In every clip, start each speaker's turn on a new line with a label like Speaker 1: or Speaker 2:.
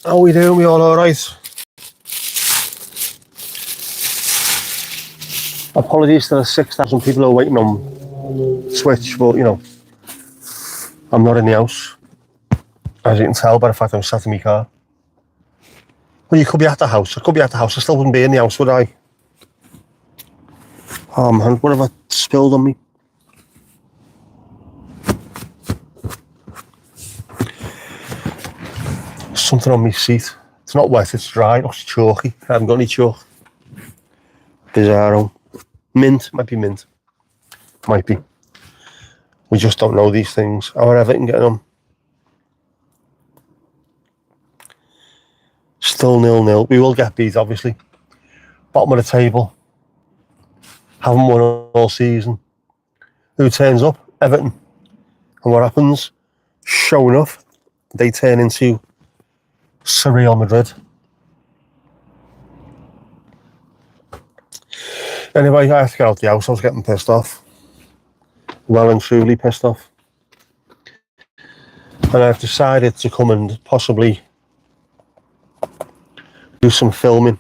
Speaker 1: How we doing? We all alright? Apologies to the 6,000 people who are waiting on Twitch, but you know, I'm not in the house. As you can tell by the fact I'm sat in my car. Well, you could be at the house. I could be at the house. I still wouldn't be in the house, would I? Oh man, what have I spilled on me? Something on my seat. It's not wet, it's dry. It looks chalky. I haven't got any chalk. Bizarro. Mint. Might be mint. Might be. We just don't know these things. How are everything getting on? Still 0-0. We will get beat, obviously. Bottom of the table. Haven't won all season. Who turns up? Everton. And what happens? Sure enough, they turn into Real Madrid. Anyway, I have to get out the house. I was getting pissed off. Well and truly pissed off. And I've decided to come and possibly do some filming.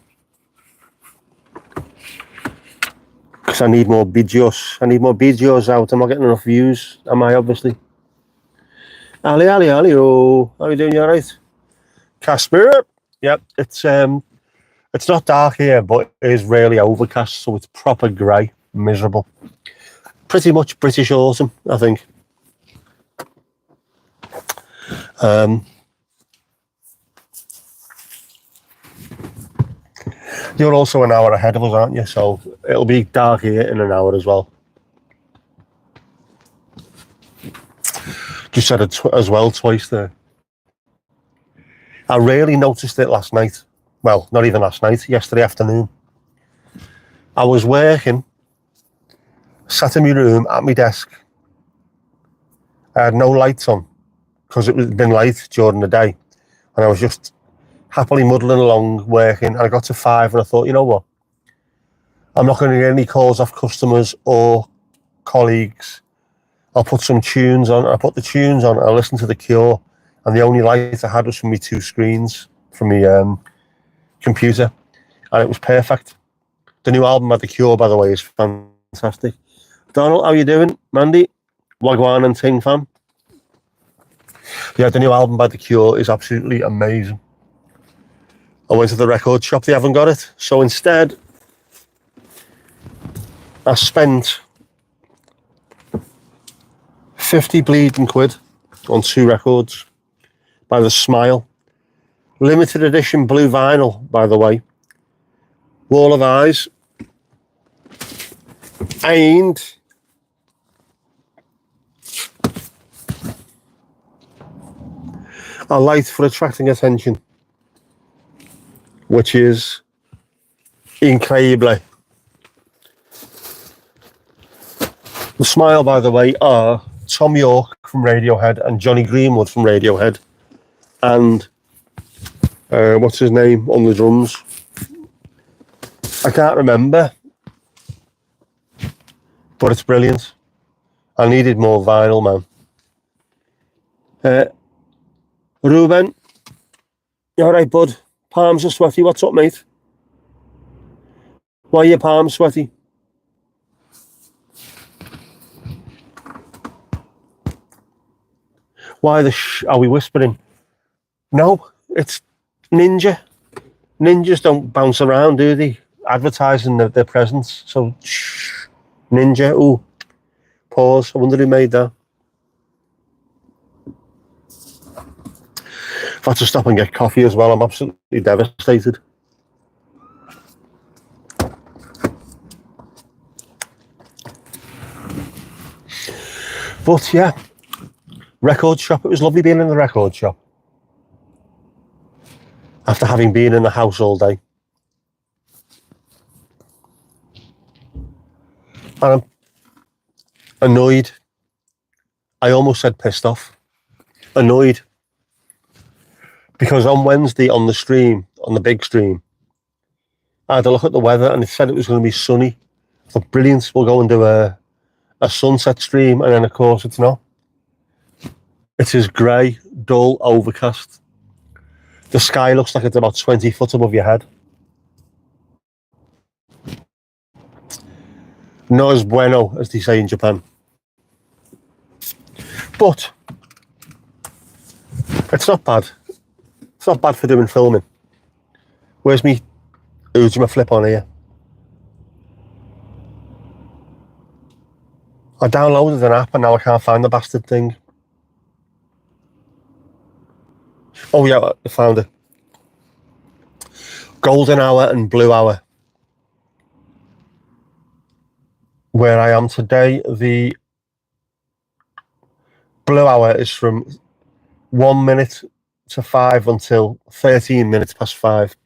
Speaker 1: Because I need more videos. I need more videos out. I'm not getting enough views, am I, obviously? Ali, oh. How are you doing? You alright? Casper? Yep, it's not dark here, but it is really overcast, so it's proper grey, miserable. Pretty much British autumn, I think. You're also an hour ahead of us, aren't you? So it'll be dark here in an hour as well. You said it as well twice there. I really noticed it last night. Well, not even last night, yesterday afternoon. I was working, sat in my room at my desk. I had no lights on because it had been light during the day. And I was just happily muddling along, working. And I got to 5 and I thought, you know what? I'm not going to get any calls off customers or colleagues. I'll put some tunes on. I put the tunes on. I listened to The Cure. And the only light I had was from my 2 screens, from my computer. And it was perfect. The new album by The Cure, by the way, is fantastic. Donald, how you doing? Mandy? Wagwan and Ting fam? Yeah, the new album by The Cure is absolutely amazing. I went to the record shop, they haven't got it. So instead, I spent 50 bleeding quid on 2 records by The Smile. Limited edition blue vinyl, by the way. Wall of Eyes. And a light for attracting attention, which is incredible. The Smile, by the way, are Tom York from Radiohead and Johnny Greenwood from Radiohead, and what's his name on the drums? I can't remember, but it's brilliant. I needed more vinyl, man. Ruben, you alright, bud? Palms are sweaty. What's up, mate? Why are your palms sweaty? Why are we whispering? No, it's Ninja. Ninjas don't bounce around, do they? Advertising their presence. So, shh. Ninja. Ooh. Pause. I wonder who made that. I've had to stop and get coffee as well. I'm absolutely devastated. But yeah, record shop. It was lovely being in the record shop after having been in the house all day. And I'm annoyed. I almost said pissed off. Annoyed. Because on Wednesday on the stream, on the big stream, I had a look at the weather and it said it was going to be sunny. I thought, brilliant, we'll go and do a sunset stream, and then of course it's not. It is grey, dull, overcast. The sky looks like it's about 20 foot above your head. Not as bueno, as they say in Japan. But it's not bad. It's not bad for doing filming. Where's me Ujima flip on here? I downloaded an app and now I can't find the bastard thing. Oh yeah, I found it. Golden hour and blue hour. Where I am today, the blue hour is from 1 minute to 5 until 13 minutes past 5.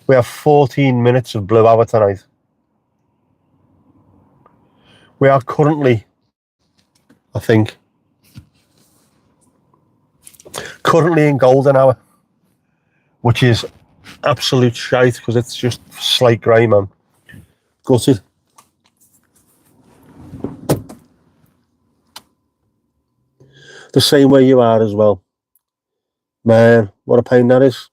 Speaker 1: We have 14 minutes of blue hour tonight. We are currently, I think, in golden hour, which is absolute shite because it's just slate grey, man. Gutted. The same way you are as well. Man, what a pain that is.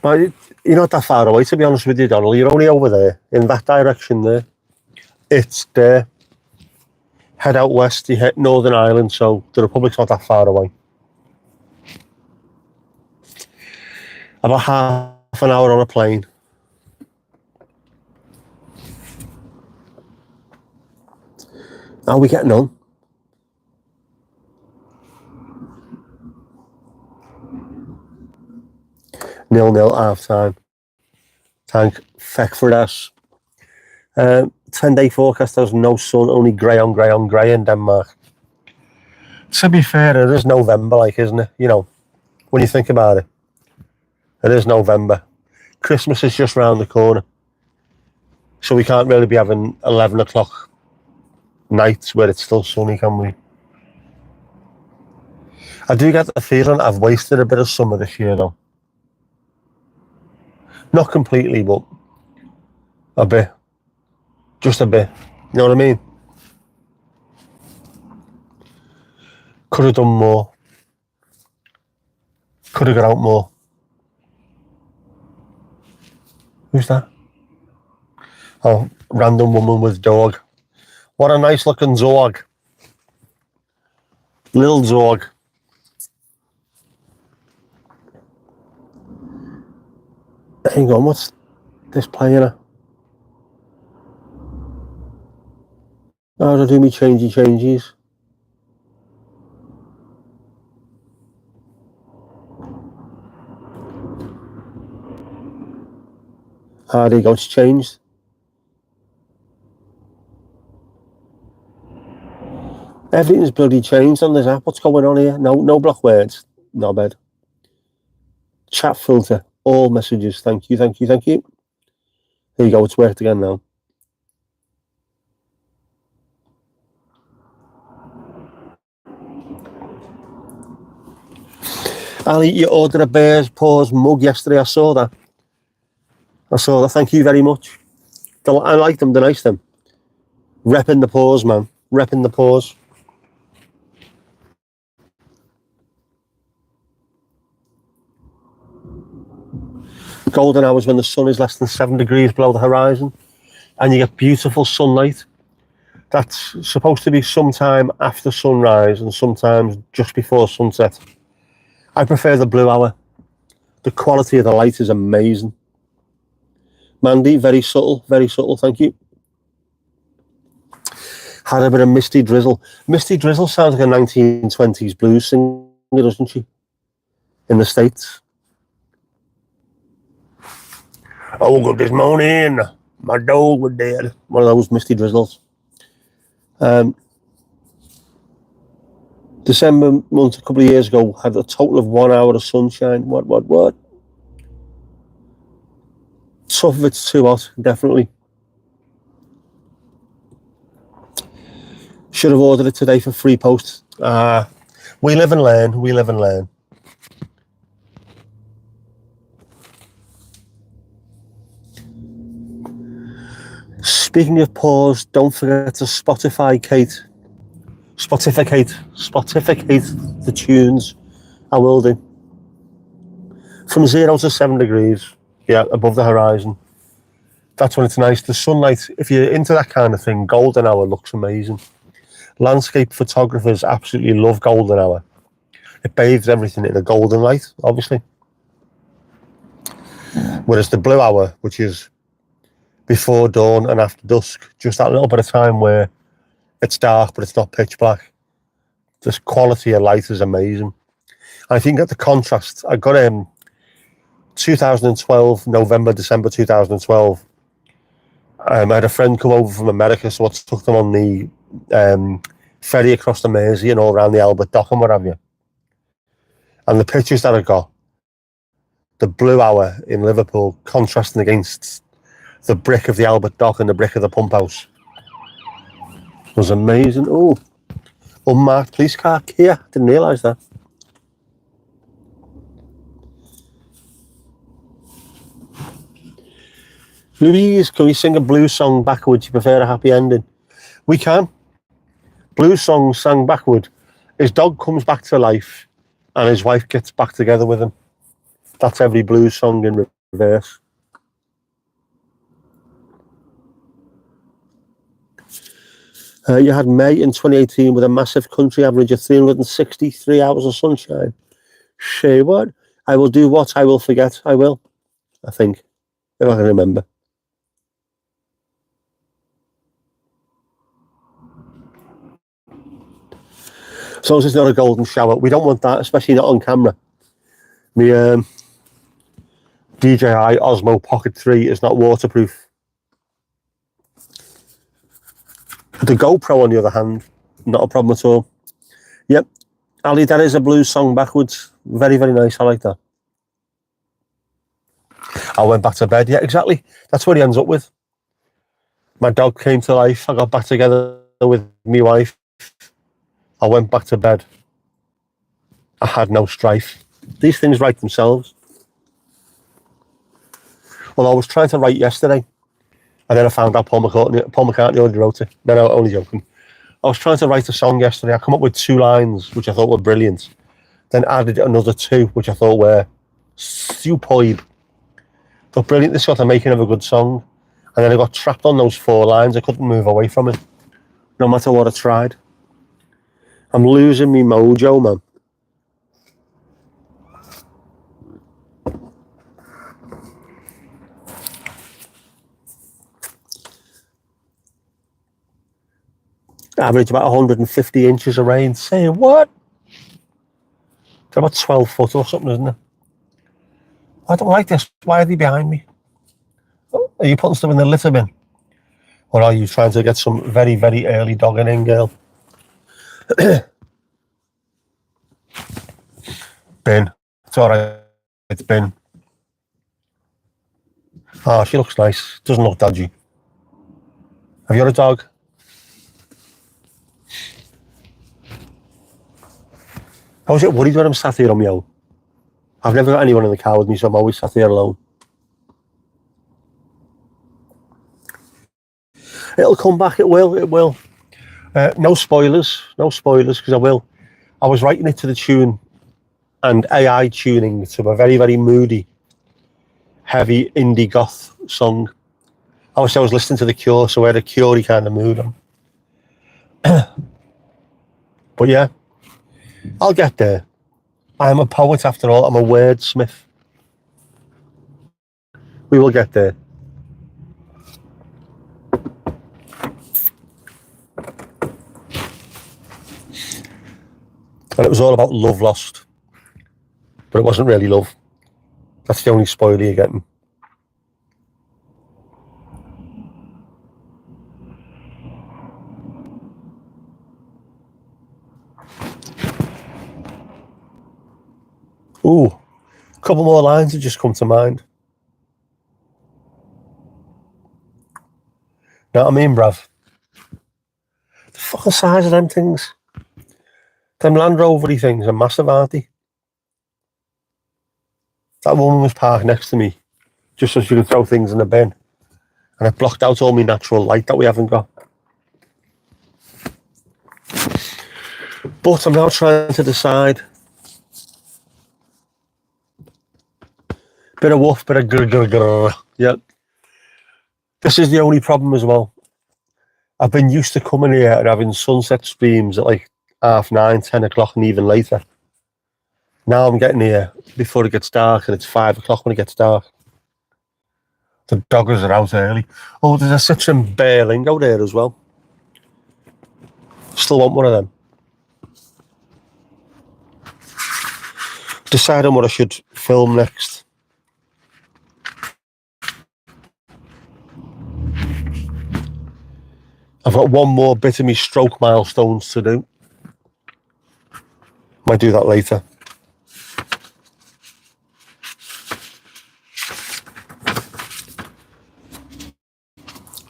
Speaker 1: But you're not that far away, to be honest with you, Donald. You're only over there, in that direction there. It's there. Head out west, you hit Northern Ireland, so the Republic's not that far away. About half an hour on a plane. How are we getting on? Nil-nil half time. Thank feck for us. 10-day forecast has no sun, only grey on grey on grey in Denmark. To be fair, it is November, like, isn't it? You know, when you think about it. It is November. Christmas is just round the corner. So we can't really be having 11 o'clock nights where it's still sunny, can we? I do get the feeling I've wasted a bit of summer this year, though. Not completely, but a bit. Just a bit. You know what I mean? Could have done more. Could have got out more. Who's that? Oh, random woman with dog. What a nice looking dog. Little dog. Hang on, what's this playing at? Oh, to do me changes. Ah, there you go, it's changed. Everything's bloody changed on this app. What's going on here? No block words. No bed. Chat filter. All messages. Thank you. There you go, it's worked again now. Ali, you ordered a Bears Paws mug yesterday. I saw that. Thank you very much. I like them. They're nice, them. Repping the paws, man. Repping the paws. Golden hours when the sun is less than 7 degrees below the horizon and you get beautiful sunlight. That's supposed to be sometime after sunrise and sometimes just before sunset. I prefer the blue hour. The quality of the light is amazing. Mandy, very subtle, thank you. Had a bit of Misty Drizzle. Misty Drizzle sounds like a 1920s blues singer, doesn't she? In the States. I woke up this morning, my dog was dead. One of those Misty Drizzles. December month a couple of years ago had a total of 1 hour of sunshine. What? Some of it's too hot, definitely. Should have ordered it today for free post. We live and learn. Speaking of pause, don't forget to Spotify Kate. Spotificate the tunes. I will do. From 0 to 7 degrees, yeah, above the horizon. That's when it's nice. The sunlight, if you're into that kind of thing, golden hour looks amazing. Landscape photographers absolutely love golden hour. It bathes everything in a golden light, obviously. Whereas the blue hour, which is before dawn and after dusk, just that little bit of time where it's dark but it's not pitch black. This quality of light is amazing. I think at the contrast, I got 2012, November, December 2012. I had a friend come over from America, so I took them on the ferry across the Mersey and all around the Albert Dock and what have you. And the pictures that I got, the blue hour in Liverpool contrasting against the brick of the Albert Dock and the brick of the pump house was amazing. Oh, unmarked police car here. Didn't realise that. Louise, can we sing a blues song backwards? You prefer a happy ending? We can. Blues song sang backward. His dog comes back to life and his wife gets back together with him. That's every blues song in reverse. You had May in 2018 with a massive country average of 363 hours of sunshine. Say what? I will do what? I will forget. I will. I think. If I can remember. As long as it's not a golden shower. We don't want that, especially not on camera. My DJI Osmo Pocket 3 is not waterproof. The GoPro, on the other hand, not a problem at all. Yep. Ali, that is a blues song backwards. Very, very nice. I like that. I went back to bed. Yeah, exactly. That's what he ends up with. My dog came to life. I got back together with my wife. I went back to bed. I had no strife. These things write themselves. Well, I was trying to write yesterday, and then I found out Paul McCartney already wrote it. No, only joking. I was trying to write a song yesterday. I come up with 2 lines, which I thought were brilliant. Then added another 2, which I thought were superb. But brilliant, this sort of making of a good song. And then I got trapped on those 4 lines. I couldn't move away from it, no matter what I tried. I'm losing me mojo, man. Average about 150 inches of rain. Say what? It's about 12 foot or something, isn't it? I don't like this. Why are they behind me? Oh, are you putting stuff in the litter bin? Or are you trying to get some very, very early dogging in, girl? Bin. It's alright. It's bin. Oh, she looks nice. Doesn't look dodgy. Have you got a dog? I was worried when I'm sat here on my own. I've never got anyone in the car with me, so I'm always sat here alone. It'll come back, it will. No spoilers, because I was writing it to the tune and AI tuning to a very, very moody, heavy indie goth song. Obviously, I was listening to The Cure, so I had a Cure-y kind of mood on. But yeah, I'll get there. I am a poet after all. I'm a wordsmith. We will get there. And it was all about love lost. But it wasn't really love. That's the only spoiler you're getting. Ooh, a couple more lines have just come to mind. Know what I mean, bruv? The fucking size of them things. Them Land Rover-y things are massive, aren't they? That woman was parked next to me, just so she could throw things in the bin. And it blocked out all my natural light that we haven't got. But I'm now trying to decide. Bit of woof, bit of grr, grr, grr. Yep. This is the only problem as well. I've been used to coming here and having sunset streams at like 9:30, 10 o'clock and even later. Now I'm getting here before it gets dark and it's 5 o'clock when it gets dark. The doggers are out early. Oh, there's a Citroen Berlingo there as well. Still want one of them. Deciding what I should film next. I've got one more bit of me stroke milestones to do. Might do that later.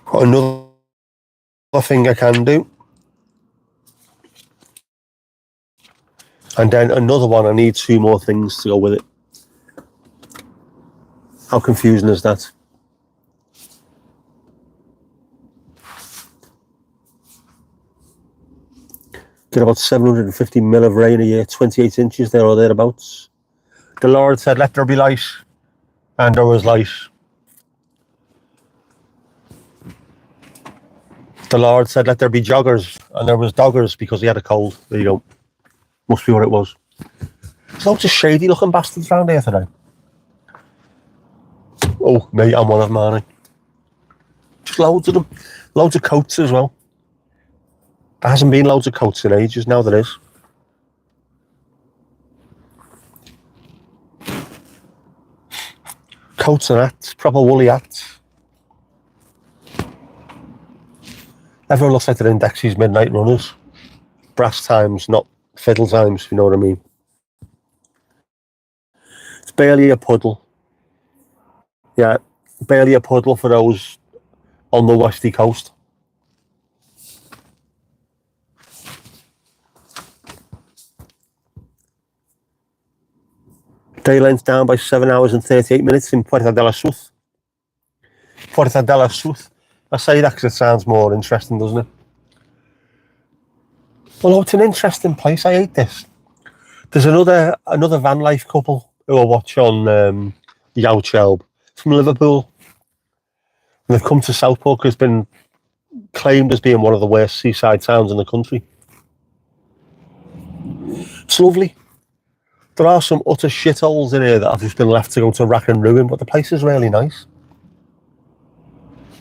Speaker 1: Got another thing I can do. And then another one, I need 2 more things to go with it. How confusing is that? Get about 750 mil of rain a year, 28 inches there or thereabouts. The Lord said, let there be light, and there was light. The Lord said, let there be joggers, and there was doggers because he had a cold. There you go. Must be what it was. There's loads of shady looking bastards around here today. Oh, mate, I'm one of them, aren't I? Just loads of them. Loads of coats as well. There hasn't been loads of coats in ages, now there is. Coats and hats, proper woolly hats. Everyone looks like they're in Dexy's Midnight Runners. Brass times, not fiddle times, if you know what I mean. It's barely a puddle. Yeah, barely a puddle for those on the westy coast. Day length down by 7 hours and 38 minutes in Puerta de la Cruz. Puerta de la Cruz. I say that because it sounds more interesting, doesn't it? Well, it's an interesting place. I hate this. There's another van life couple who I watch on Youchelb from Liverpool. And they've come to Southport because it's been claimed as being one of the worst seaside towns in the country. It's lovely. There are some utter shitholes in here that have just been left to go to rack and ruin, but the place is really nice.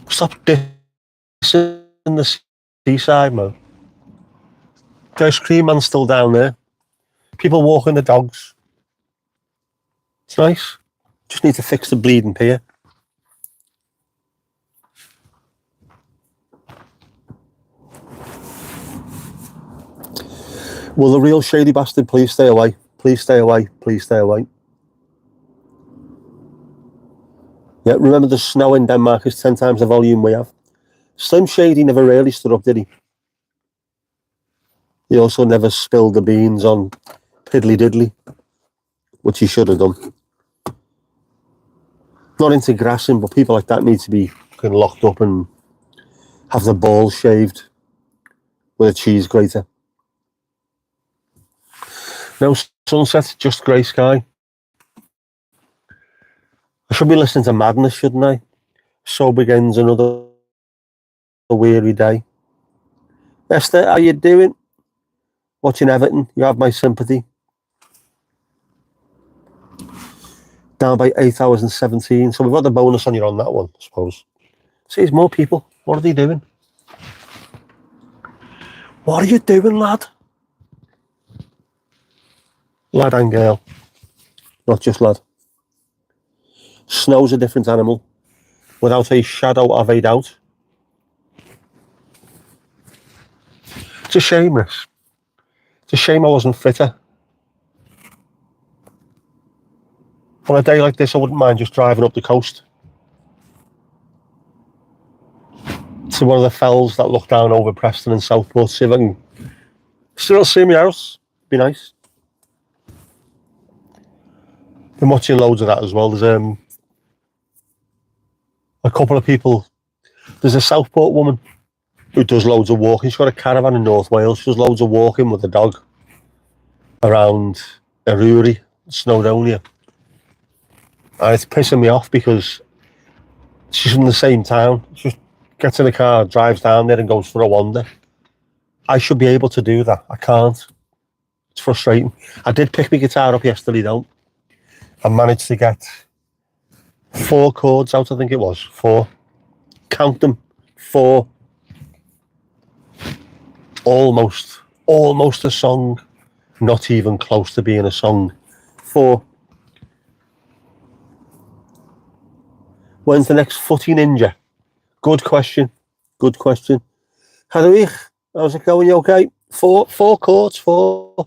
Speaker 1: Stop dissing the seaside, man. The ice cream man's still down there. People walking the dogs. It's nice. Just need to fix the bleeding pier. Will the real shady bastard please stay away? Please stay away. Please stay away. Yeah, remember the snow in Denmark is 10 times the volume we have. Slim Shady never really stood up, did he? He also never spilled the beans on Piddly Diddly, which he should have done. Not into grassing, but people like that need to be fucking locked up and have their balls shaved with a cheese grater. No sunset, just grey sky. I should be listening to Madness, shouldn't I? So begins another weary day. Esther, how you doing? Watching Everton, you have my sympathy. Down by 8 hours and 17. So we've got the bonus on you on that one, I suppose. See, there's more people. What are they doing? What are you doing, lad? Lad and girl. Not just lad. Snow's a different animal. Without a shadow of a doubt. It's a shame, this. It's a shame I wasn't fitter. On a day like this, I wouldn't mind just driving up the coast to one of the fells that look down over Preston and Southport, see if I can still see my house. Be nice. Been watching loads of that as well. There's a couple of people. There's a Southport woman who does loads of walking. She's got a caravan in North Wales. She does loads of walking with the dog. around Aruri, Snowdonia. And it's pissing me off because she's from the same town. She just gets in the car, drives down there and goes for a wander. I should be able to do that. I can't. It's frustrating. I did pick my guitar up yesterday though. I managed to get 4 chords out, I think it was. 4. Count them. 4. Almost a song. Not even close to being a song. 4. When's the next footy ninja? Good question. Good question. How's it going? You okay? 4 chords. 4.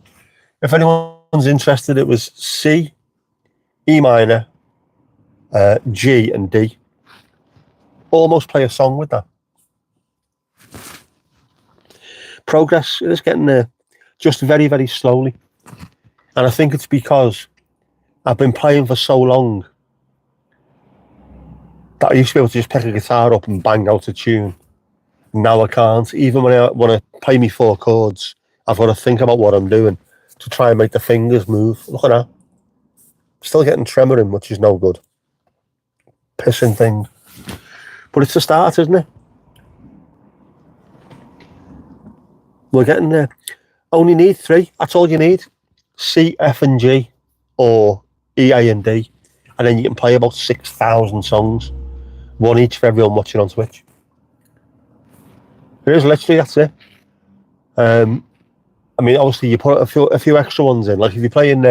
Speaker 1: If anyone's interested, it was C, E minor, G and D. Almost play a song with that. Progress is getting there, just very, very slowly. And I think it's because I've been playing for so long that I used to be able to just pick a guitar up and bang out a tune. Now I can't. Even when I want to play me 4 chords, I've got to think about what I'm doing to try and make the fingers move. Look at that. Still getting tremoring, which is no good. Pissing thing. But it's a start, isn't it? We're getting there. Only need 3. That's all you need. C, F and G, or E, A and D. And then you can play about 6,000 songs. 1 each for everyone watching on Twitch. It is literally, that's it. I mean, obviously you put a few extra ones in. Like if you're playing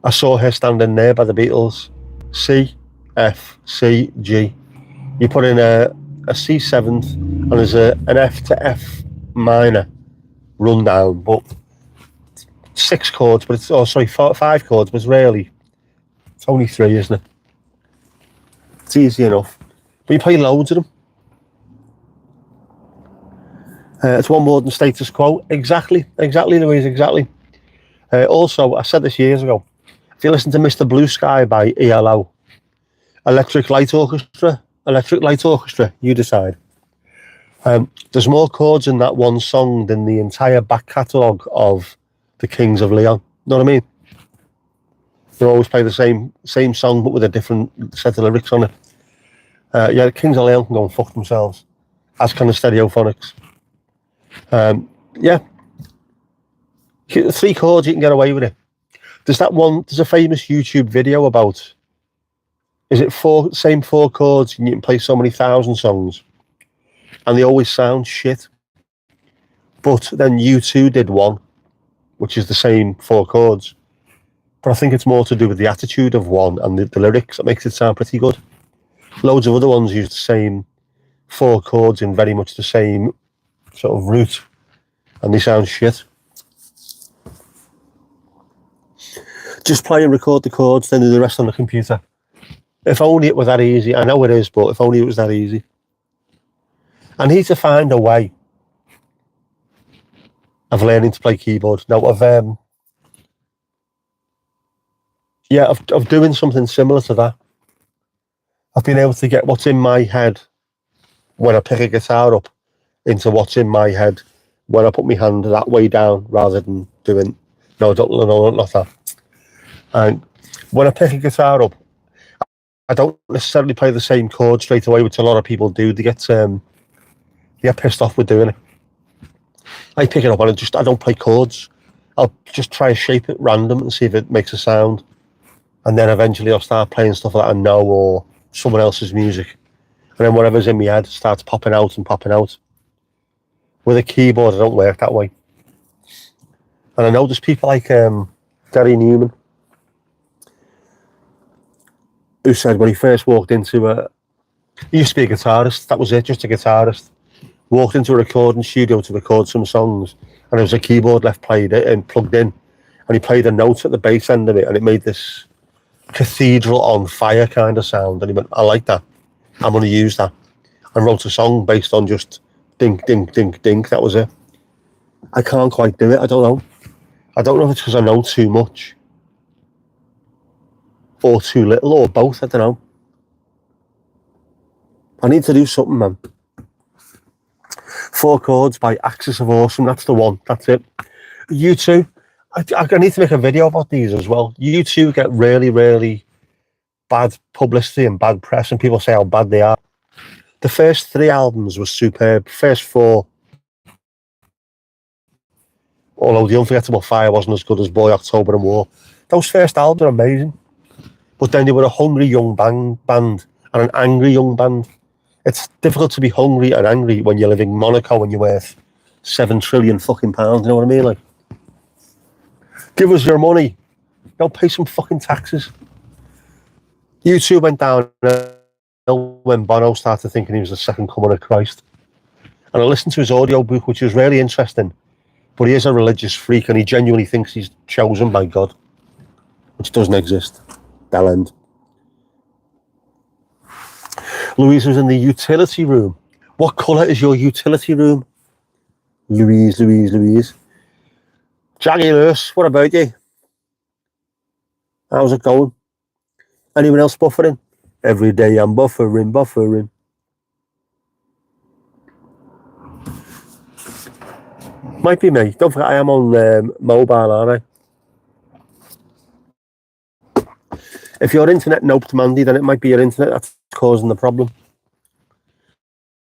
Speaker 1: I Saw Her Standing There by the Beatles, C, F, C, G. You put in a C7th and there's an F to F minor rundown, but 6 chords, but it's 5 chords, but it's only 3, isn't it? It's easy enough. But you play loads of them. It's one more than status quo. Exactly, Louise, exactly. Also, I said this years ago, if you listen to Mr. Blue Sky by ELO, Electric Light Orchestra, you decide. There's more chords in that one song than the entire back catalogue of the Kings of Leon. Know what I mean? They always play the same song, but with a different set of lyrics on it. Yeah, the Kings of Leon can go and fuck themselves. As kind of Stereophonics. Yeah. 3 chords, you can get away with it. There's a famous YouTube video about, is it 4 chords and you can play so many thousand songs and they always sound shit. But then U2 did one, which is the same 4 chords. But I think it's more to do with the attitude of one and the lyrics that makes it sound pretty good. Loads of other ones use the same 4 chords in very much the same sort of route and they sound shit. Just play and record the chords, then do the rest on the computer. If only it was that easy. I know it is, but if only it was that easy. I need to find a way of learning to play keyboard. Now, of doing something similar to that. I've been able to get what's in my head when I pick a guitar up into what's in my head when I put my hand that way down rather than doing, no, not that. And when I pick a guitar up, I don't necessarily play the same chord straight away, which a lot of people do. They get pissed off with doing it. I pick it up and I don't play chords. I'll just try to shape it random and see if it makes a sound. And then eventually I'll start playing stuff that I know or someone else's music. And then whatever's in my head starts popping out and popping out. With a keyboard, I don't work that way. And I know there's people like Gary Newman, who said when he first walked into he used to be a guitarist, that was it, just a guitarist. Walked into a recording studio to record some songs, and there was a keyboard left played and plugged in, and he played a note at the bass end of it, and it made this cathedral on fire kind of sound, and he went, I like that, I'm going to use that, and wrote a song based on just dink, dink, dink, dink, that was it. I can't quite do it, I don't know if it's because I know too much, or too little, or both, I don't know. I need to do something, man. 4 chords by Axis of Awesome, that's the one, that's it. You two, I need to make a video about these as well. You two get really, really bad publicity and bad press, and people say how bad they are. The first 3 albums were superb. First 4, although The Unforgettable Fire wasn't as good as Boy, October and War, those first albums are amazing. But then they were a hungry young band and an angry young band. It's difficult to be hungry and angry when you live in Monaco and you're worth £7 trillion fucking pounds. You know what I mean? Like, give us your money. Don't pay some fucking taxes. U2 went down when Bono started thinking he was the second coming of Christ. And I listened to his audiobook, which was really interesting. But he is a religious freak and he genuinely thinks he's chosen by God, which doesn't exist. Bell end. Louise was in the utility room. What colour is your utility room? Louise. Jaggy Lewis, what about you? How's it going? Anyone else buffering? Every day I'm buffering. Might be me. Don't forget I am on mobile, aren't I? If your internet noped Mandy, then it might be your internet that's causing the problem.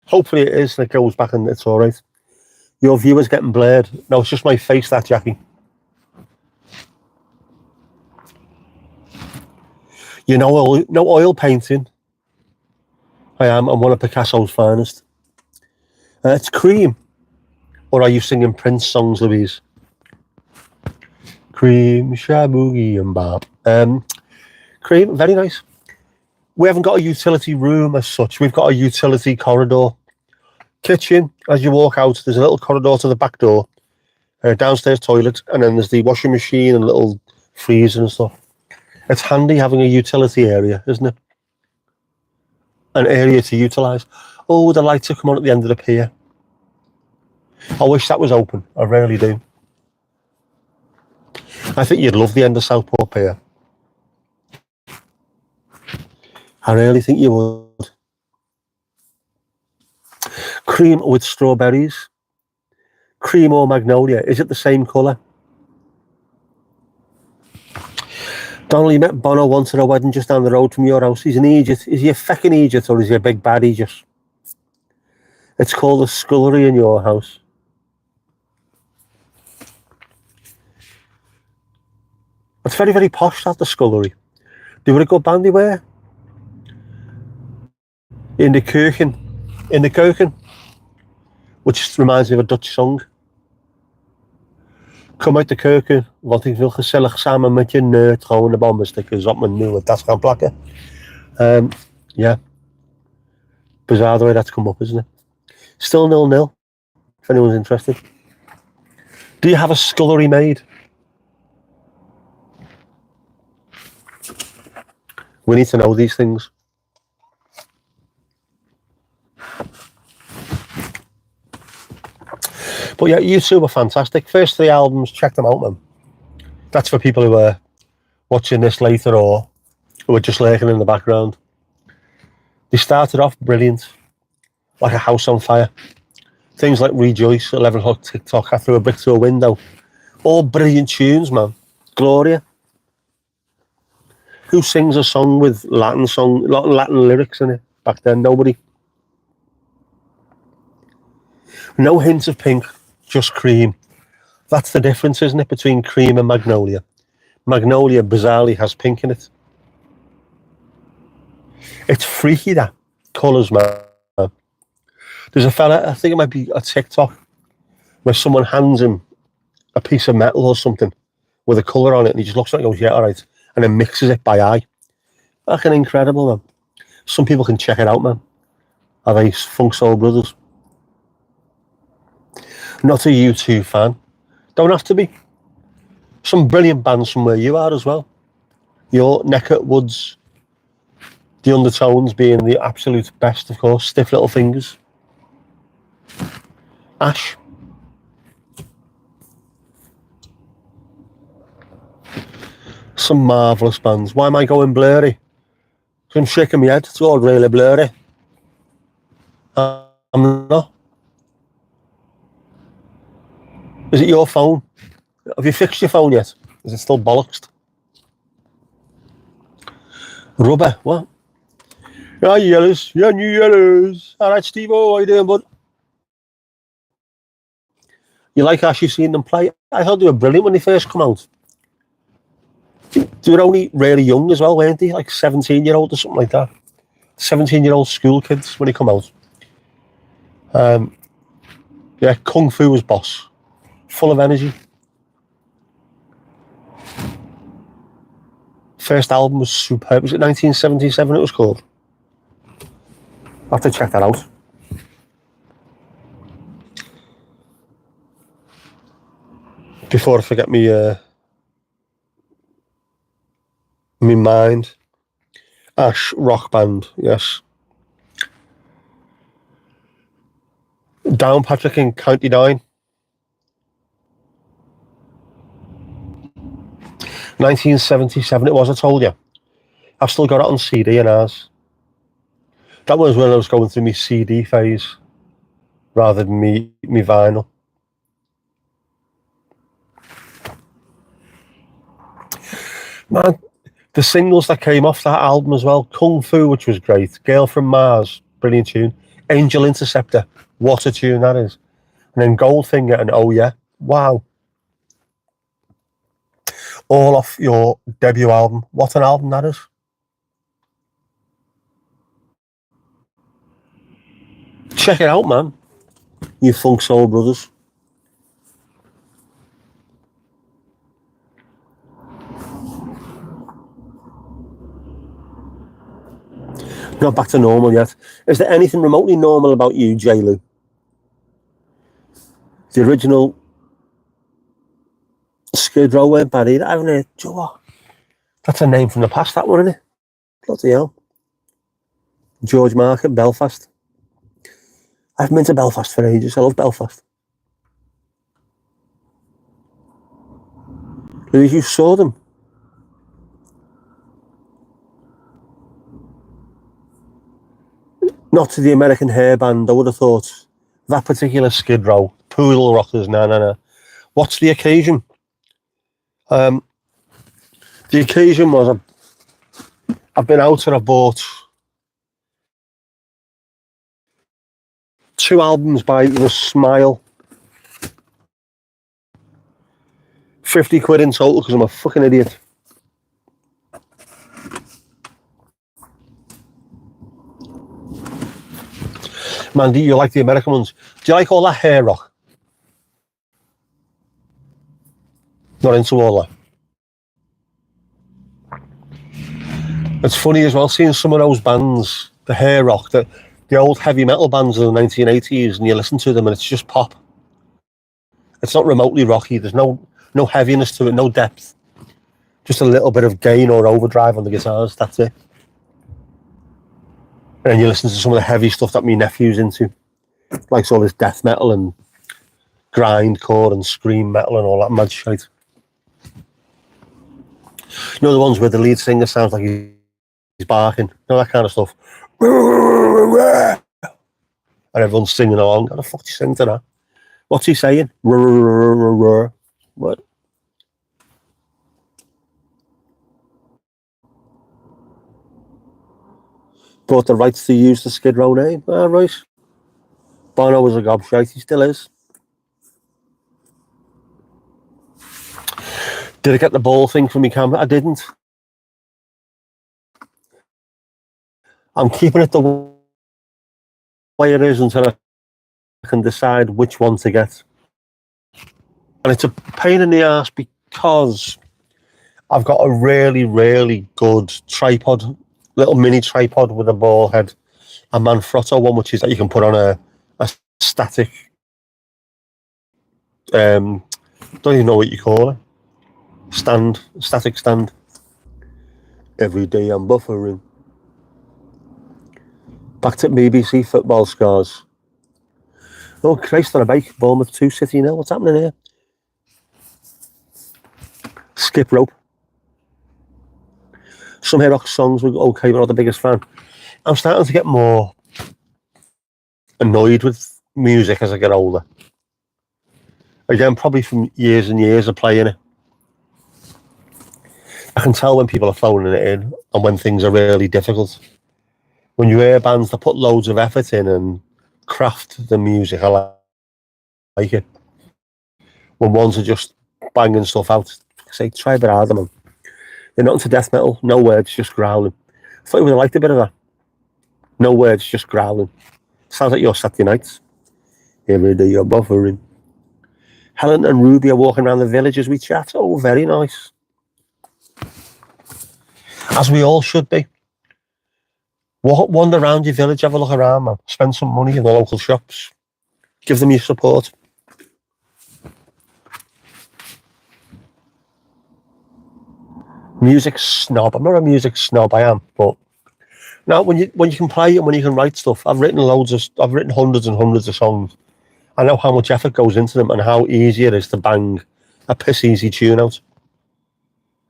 Speaker 1: Hopefully it is, and it goes back and it's all right. Your viewer's getting blurred. No, it's just my face, that, Jackie. You know, no oil painting. I'm one of Picasso's finest. It's Cream. Or are you singing Prince songs, Louise? Cream, Shaboogie and Bob. Cream, very nice. We haven't got a utility room as such. We've got a utility corridor. Kitchen, as you walk out, there's a little corridor to the back door. Downstairs toilet, and then there's the washing machine and a little freezer and stuff. It's handy having a utility area, isn't it? An area to utilise. Oh, the lights are coming on at the end of the pier. I wish that was open. I really do. I think you'd love the end of Southport Pier. I really think you would. Cream with strawberries. Cream or magnolia. Is it the same colour? Donnelly met Bono once at a wedding just down the road from your house. He's an idiot. Is he a feckin' idiot or is he a big bad idiot? It's called the scullery in your house. It's very, very posh, that, the scullery. They were a good band, they were. In the Keuken, which reminds me of a Dutch song. Kom uit de keuken, want ik wil gezellig samen met je neut gewoon de bommenstickers op mijn nieuwe tas gaan plakken. Yeah. Bizarre the way that's come up, isn't it? Still 0-0, if anyone's interested. Do you have a scullery maid? We need to know these things. But yeah, U2 were fantastic. First 3 albums, check them out, man. That's for people who are watching this later or who are just lurking in the background. They started off brilliant, like a house on fire. Things like Rejoice, 11 Hot TikTok, I threw a brick through a window. All brilliant tunes, man. Gloria. Who sings a song with Latin lyrics in it back then? Nobody. No hint of Pink, just Cream. That's the difference, isn't it, between Cream and Magnolia? Magnolia, bizarrely, has pink in it. It's freaky, that. Colours, man. There's a fella, I think it might be a TikTok, where someone hands him a piece of metal or something with a colour on it, and he just looks at it and goes, yeah, all right, and then mixes it by eye. Fucking incredible, man. Some people can check it out, man. Are they Funk Soul Brothers? Not a U2 fan. Don't have to be. Some brilliant bands from where you are as well. Your neck at woods. The Undertones being the absolute best, of course. Stiff Little Fingers. Ash. Some marvellous bands. Why am I going blurry? Because I'm shaking my head. It's all really blurry. I'm not. Is it your phone? Have you fixed your phone yet? Is it still bollocks? Rubber, what? Yeah, you yellows. Yeah, new yellows. All right, Steve, how you doing, bud? You like actually seeing them play? I thought they were brilliant when they first come out. They were only really young as well, weren't they? Like 17-year-old or something like that. 17-year-old school kids when they come out. Yeah, Kung Fu was boss. Full of energy. First album was superb. Was it 1977 it was called? I'll have to check that out. Before I forget me me mind. Ash rock band, yes. Down Patrick in County 9. 1977 it was, I told you. I've still got it on CD and ours. That was when I was going through my CD phase rather than me vinyl. Man, the singles that came off that album as well. Kung Fu, which was great. Girl from Mars, brilliant tune. Angel Interceptor, what a tune that is. And then Goldfinger and Oh Yeah, wow. All off your debut album. What an album that is. Check it out, man. You Funk Soul Brothers. Not back to normal yet. Is there anything remotely normal about you, J-Lou? The original Skid Row weren't bad either. I haven't heard. Do you know what? That's a name from the past, that one, isn't it? Bloody hell. George Market, Belfast. I haven't been to Belfast for ages. I love Belfast. Louis, you saw them. Not to the American hair band, I would have thought. That particular Skid Row. Poodle Rockers, no. What's the occasion? The occasion was I've been out and I've bought 2 albums by The Smile. 50 quid in total because I'm a fucking idiot. Man, do you like the American ones? Do you like all that hair rock? Not into all that. It's funny as well seeing some of those bands, the hair rock, the old heavy metal bands of the 1980s, and you listen to them and it's just pop. It's not remotely rocky. There's no heaviness to it, no depth. Just a little bit of gain or overdrive on the guitars, that's it. And you listen to some of the heavy stuff that my nephew's into. Like all this death metal and grindcore and scream metal and all that mad shit. You know the ones where the lead singer sounds like he's barking, you know, that kind of stuff. And everyone's singing along. How the fuck do you sing to that? What's he saying? What? Bought the rights to use the Skid Row name. Ah, right. Bono was a gobshite. He still is. Did I get the ball thing from my camera? I didn't. I'm keeping it the way it is until I can decide which one to get. And it's a pain in the ass because I've got a really, really good tripod, little mini tripod with a ball head, a Manfrotto one, which is that you can put on a static, don't even know what you call it, static stand. Every day I'm buffering. Back to BBC football scores. Oh, Christ on a bike, Bournemouth 2, City 0. What's happening here? Skip rope. Some rock songs were okay, but I'm not the biggest fan. I'm starting to get more annoyed with music as I get older. Again, probably from years and years of playing it. I can tell when people are phoning it in and when things are really difficult. When you hear bands that put loads of effort in and craft the music, I like it. When ones are just banging stuff out, say, try a bit harder, man. You're not into death metal, no words, just growling. I thought you would have liked a bit of that. No words, just growling. Sounds like your Saturday nights. Every day you're buffering. Helen and Ruby are walking around the village as we chat. Oh, very nice. As we all should be. Wander around your village, have a look around, man. Spend some money in the local shops. Give them your support. Music snob. I'm not a music snob, I am, but now when you can play and when you can write stuff, I've written hundreds and hundreds of songs. I know how much effort goes into them and how easy it is to bang a piss easy tune out.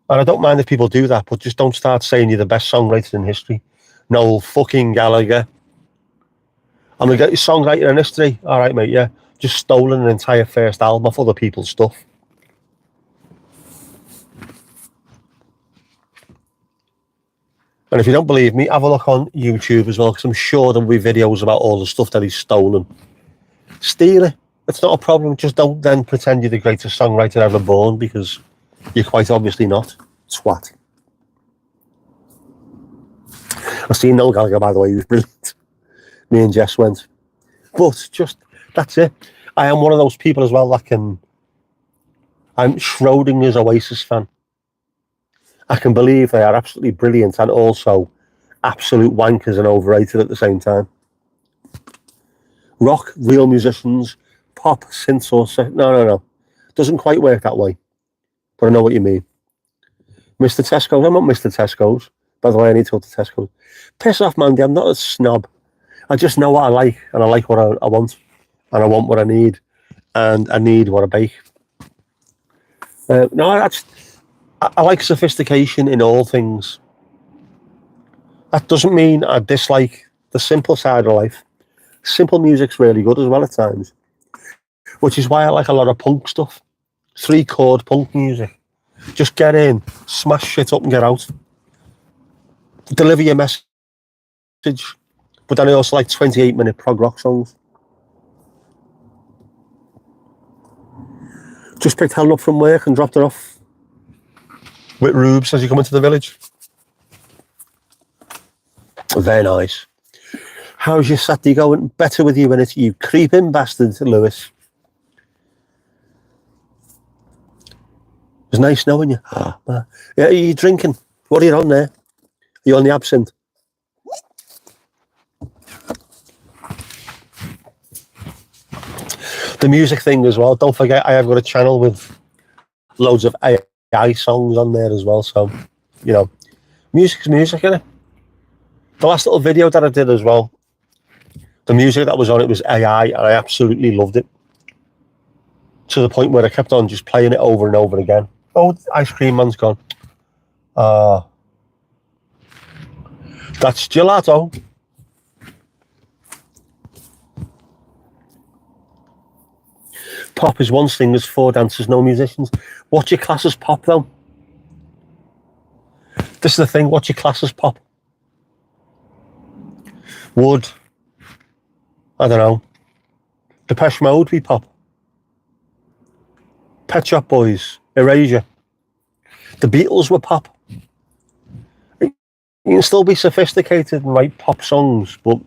Speaker 1: And I don't mind if people do that, but just don't start saying you're the best songwriter in history. Noel fucking Gallagher. I'm gonna get your songwriter in history. All right, mate. Yeah, just stolen an entire first album off other people's stuff. And if you don't believe me, have a look on YouTube as well, because I'm sure there'll be videos about all the stuff that he's stolen. Steal it. It's not a problem. Just don't then pretend you're the greatest songwriter ever born, because you're quite obviously not. Twat. I've seen Noel Gallagher, by the way. He was brilliant. Me and Jess went. But just, that's it. I am one of those people as well that I'm Schrodinger's Oasis fan. I can believe they are absolutely brilliant and also absolute wankers and overrated at the same time. Rock, real musicians, pop, synths or no. Doesn't quite work that way. But I know what you mean. Mr. Tesco's, I'm not Mr. Tesco's. By the way, I need to go to Tesco's. Piss off, Mandy, I'm not a snob. I just know what I like, and I like what I want, and I want what I need, and I need what I bake. I like sophistication in all things. That doesn't mean I dislike the simple side of life. Simple music's really good as well at times, which is why I like a lot of punk stuff. 3-chord punk music. Just get in, smash shit up and get out. Deliver your message. But then I also like 28-minute prog rock songs. Just picked Helen up from work and dropped her off with Rubes as you come into the village. Very nice. How's your Saturday going? Better with you, innit? You creeping bastard, Lewis. It was nice knowing you. Yeah, are you drinking? What are you on there? Are you on the absinthe? The music thing as well. Don't forget, I have got a channel with loads of AI songs on there as well. So, you know, music's music, innit? The last little video that I did as well, the music that was on it was AI, and I absolutely loved it. To the point where I kept on just playing it over and over again. Oh, ice cream man's gone. That's gelato. Pop is one singers, 4 dancers, no musicians. What's your class as pop, though? This is the thing, what's your class as pop? Would, I don't know, Depeche Mode be pop? Pet Shop Boys, Erasure. The Beatles were pop. You can still be sophisticated and write pop songs, but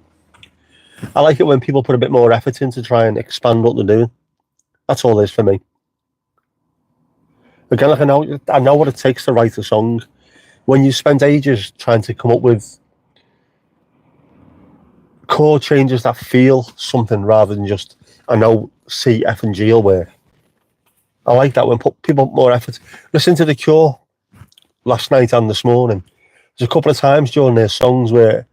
Speaker 1: I like it when people put a bit more effort in to try and expand what they're doing. That's all it is for me. Again, like I know what it takes to write a song. When you spend ages trying to come up with chord changes that feel something rather than just, I know C, F and G will work. I like that when people put more effort. Listen to The Cure last night and this morning. There's a couple of times during their songs where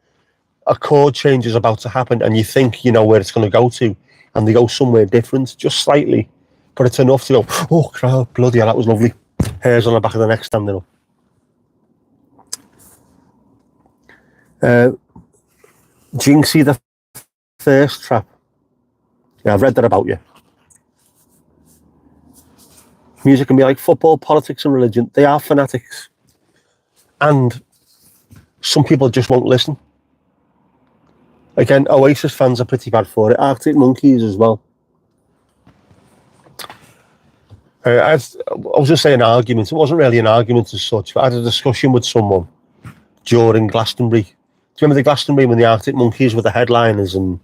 Speaker 1: a chord change is about to happen and you think you know where it's going to go to, and they go somewhere different, just slightly, but it's enough to go, oh crap, bloody hell, that was lovely. Hairs on the back of the neck standing up. Jinxie the Thirst Trap. Yeah, I've read that about you. Music can be like football, politics and religion. They are fanatics. And some people just won't listen. Again, Oasis fans are pretty bad for it. Arctic Monkeys as well. I was just saying an argument. It wasn't really an argument as such. I had a discussion with someone during Glastonbury. Do you remember the Glastonbury when the Arctic Monkeys were the headliners and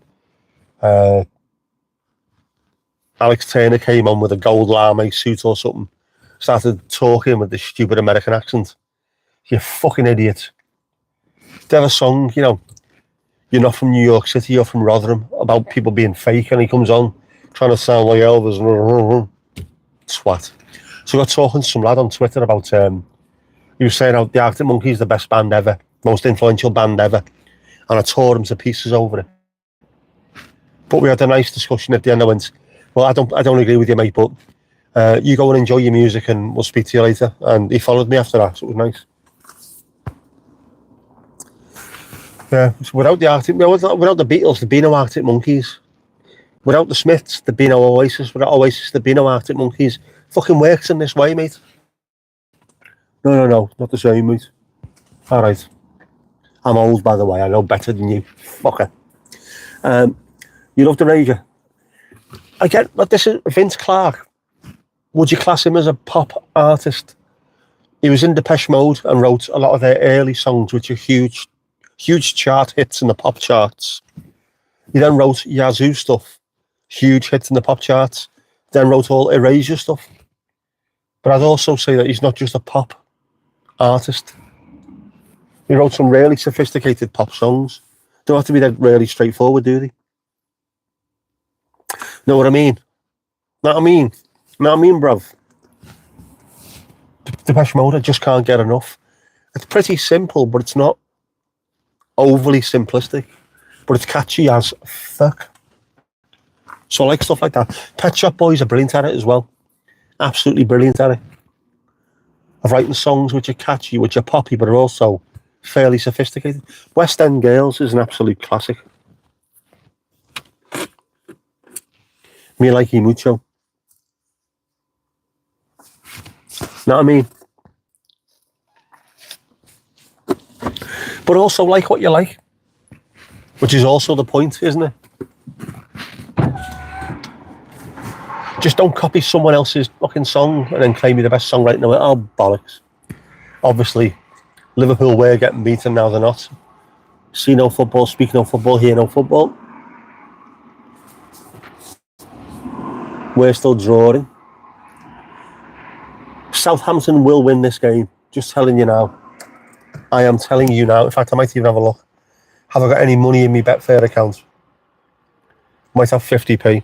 Speaker 1: Alex Turner came on with a gold lame suit or something, started talking with this stupid American accent? You fucking idiot. They have a song, you know, you're not from New York City, you're from Rotherham, about people being fake, and he comes on trying to sound like Elvis. Swat. So I got talking to some lad on Twitter about, he was saying how the Arctic Monkeys is the best band ever, most influential band ever, and I tore him to pieces over it. But we had a nice discussion at the end. I went, well, I don't agree with you, mate, but you go and enjoy your music and we'll speak to you later. And he followed me after that, so it was nice. Yeah, so without the Beatles, there'd be no Arctic Monkeys. Without the Smiths, there'd be no Oasis. Without Oasis, there'd be no Arctic Monkeys. Fucking works in this way, mate. No, not the same, mate. All right. I'm old, by the way. I know better than you. Fucker. You love the Rager. I get, but this is Vince Clarke. Would you class him as a pop artist? He was in Depeche Mode and wrote a lot of their early songs, which are huge chart hits in the pop charts. He then wrote Yazoo stuff, huge hits in the pop charts. Then wrote all Erasure stuff. But I'd also say that he's not just a pop artist. He wrote some really sophisticated pop songs. Don't have to be that really straightforward, do they? Know what I mean? Know what I mean, bruv? Depeche Mode, I just can't get enough. It's pretty simple, but it's not overly simplistic. But it's catchy as fuck. So I like stuff like that. Pet Shop Boys are brilliant at it as well. Absolutely brilliant at it. Of writing songs which are catchy, which are poppy, but are also fairly sophisticated. West End Girls is an absolute classic. Me likey mucho. Know what I mean? But also like what you like. Which is also the point, isn't it? Just don't copy someone else's fucking song and then claim you're the best songwriter in the world. Oh, bollocks. Obviously, Liverpool were getting beaten, now they're not. See no football, speak no football, hear no football. We're still drawing. Southampton will win this game. Just telling you now. I am telling you now. In fact, I might even have a look. Have I got any money in my Betfair account? Might have 50p.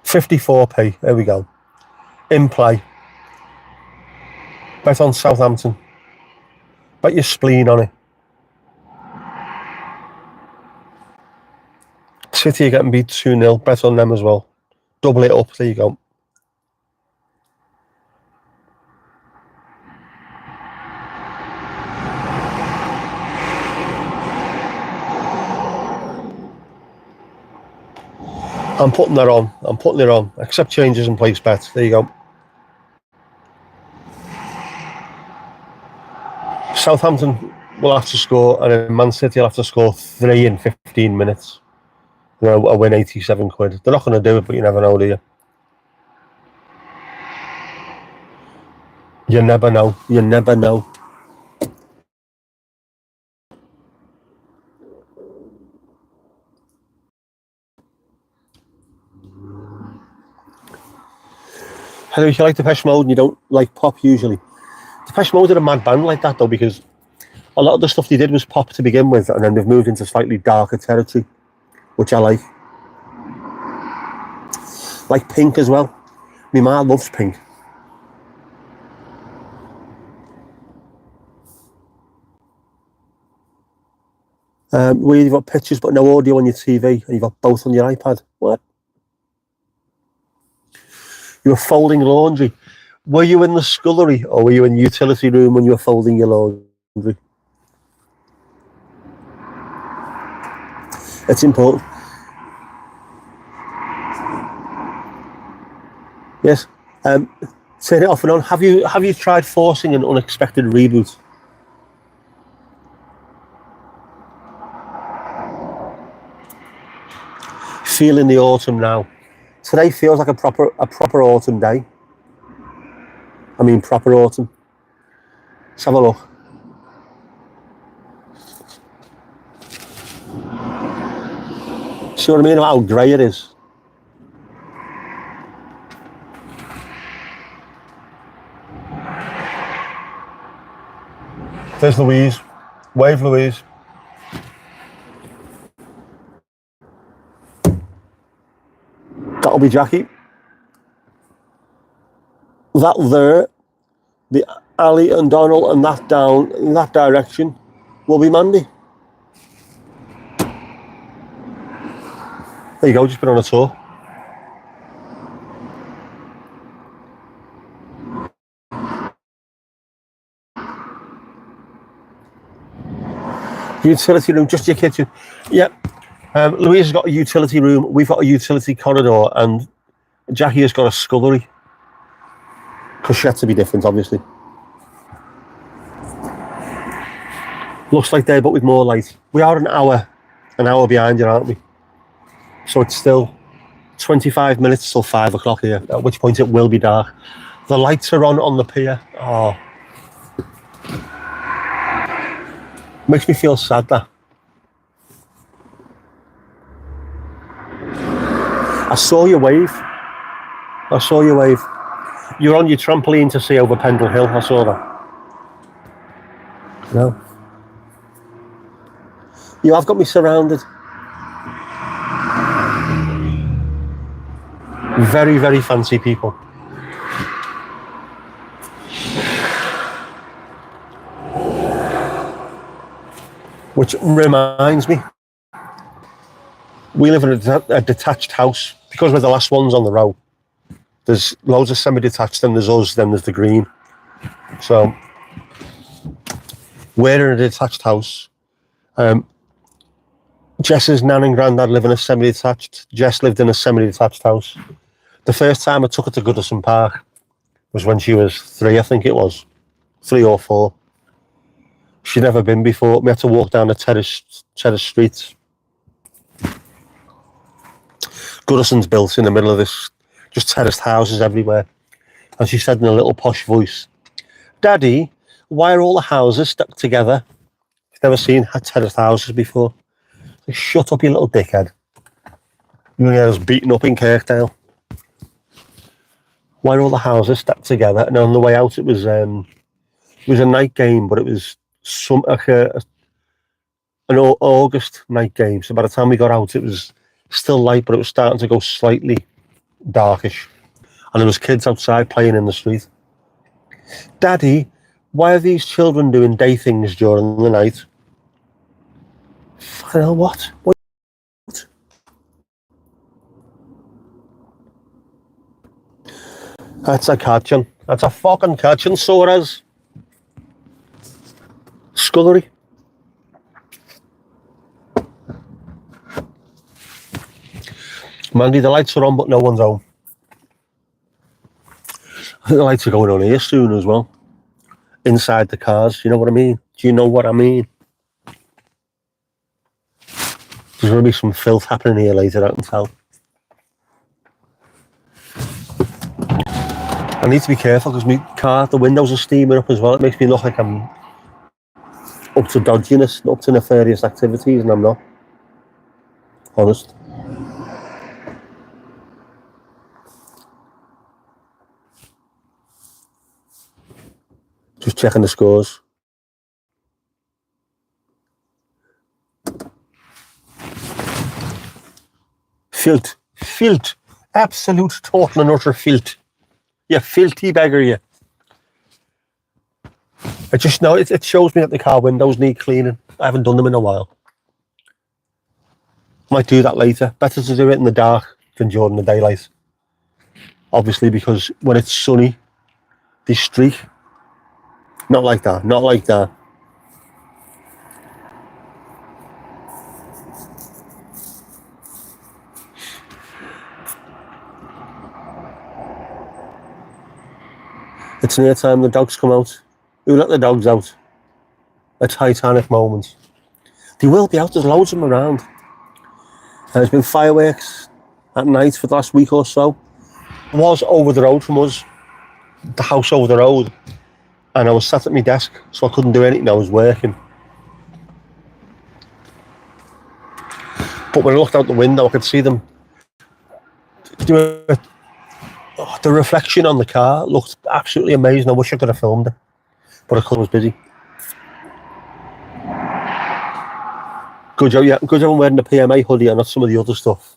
Speaker 1: 54p. There we go. In play. Bet on Southampton. Bet your spleen on it. City are getting beat 2-0. Bet on them as well. Double it up. There you go. I'm putting that on. I'm putting it on. Accept changes and place bets. There you go. Southampton will have to score, and then Man City will have to score 3 in 15 minutes. You know, I'll win 87 quid. They're not going to do it, but you never know, do you? You never know. You never know. Anyway, if you like Depeche Mode and you don't like pop usually, Depeche Mode are a mad band like that though, because a lot of the stuff they did was pop to begin with, and then they've moved into slightly darker territory, which I like. Like Pink as well. My ma loves Pink. Where you've got pictures but no audio on your TV, and you've got both on your iPad. What? You were folding laundry. Were you in the scullery or were you in the utility room when you were folding your laundry? It's important. Yes. Turn it off and on. Have you tried forcing an unexpected reboot? Feeling the autumn now. Today feels like a proper autumn day. I mean proper autumn. Let's have a look. See what I mean about how grey it is? There's Louise. Wave, Louise. That'll be Jackie. That there, the Ali and Donald, and that down in that direction will be Mandy. There you go, just been on a tour. Utility room, just your kitchen. Yep. Louise has got a utility room, we've got a utility corridor, and Jackie has got a scullery. Because she had to be different, obviously. Looks like there, but with more light. We are an hour behind you, aren't we? So it's still 25 minutes till 5 o'clock here, at which point it will be dark. The lights are on the pier. Oh. Makes me feel sad, that. I saw you wave. You're on your trampoline to see over Pendle Hill. I saw that. No. You have got me surrounded. Very, very fancy people. Which reminds me, we live in a detached house. Because we're the last ones on the row, there's loads of semi-detached, then there's us, then there's the green. So we're in a detached house. Jess's nan and granddad live in a semi-detached. Jess lived in a semi-detached house. The first time I took her to Goodison Park was when she was 3, I think it was. 3 or 4. She'd never been before. We had to walk down the terrace streets. Goodison's built in the middle of this, just terraced houses everywhere. And she said in a little posh voice, "Daddy, why are all the houses stuck together?" She's never seen terraced houses before. Like, shut up, you little dickhead. You know, I was beaten up in Kirkdale. Why are all the houses stuck together? And on the way out, it was a night game, but it was an August night game. So by the time we got out, it was still light, but it was starting to go slightly darkish. And there was kids outside playing in the street. "Daddy, why are these children doing day things during the night?" Fucking hell, what? That's a catching. That's a fucking catching, Soras. Scullery. Mandy, the lights are on, but no one's home. I think the lights are going on here soon as well. Inside the cars, you know what I mean? Do you know what I mean? There's going to be some filth happening here later, I can tell. I need to be careful because my car, the windows are steaming up as well. It makes me look like I'm up to dodginess, up to nefarious activities, and I'm not. Honest. Just checking the scores. Filth. Absolute, total and utter filth. You filthy beggar, you. I just know it shows me that the car windows need cleaning. I haven't done them in a while. Might do that later. Better to do it in the dark than during the daylight. Obviously, because when it's sunny, they streak. Not like that. Not like that. It's near time the dogs come out. Who let the dogs out? A Titanic moment. They will be out, there's loads of them around. There's been fireworks at night for the last week or so. It was over the road from us, the house over the road, and I was sat at my desk, so I couldn't do anything, I was working. But when I looked out the window, I could see them. The reflection on the car looked absolutely amazing. I wish I could have filmed it, but I was busy. Good job, yeah. Good job I'm wearing the PMA hoodie and not some of the other stuff.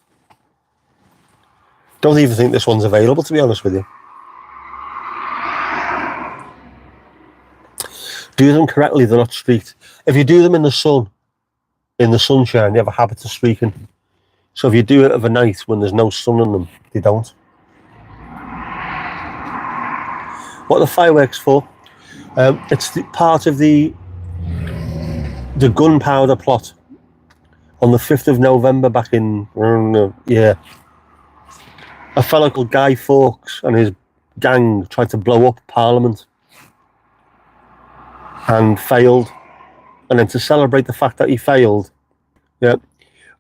Speaker 1: Don't even think this one's available, to be honest with you. Do them correctly, they're not streaked. If you do them in the sun, in the sunshine, you have a habit of streaking. So if you do it of a night when there's no sun on them, they don't. What are the fireworks for? It's part of the gunpowder plot on the 5th of November back in, yeah. A fellow called Guy Fawkes and his gang tried to blow up Parliament and failed. And then to celebrate the fact that he failed, yeah,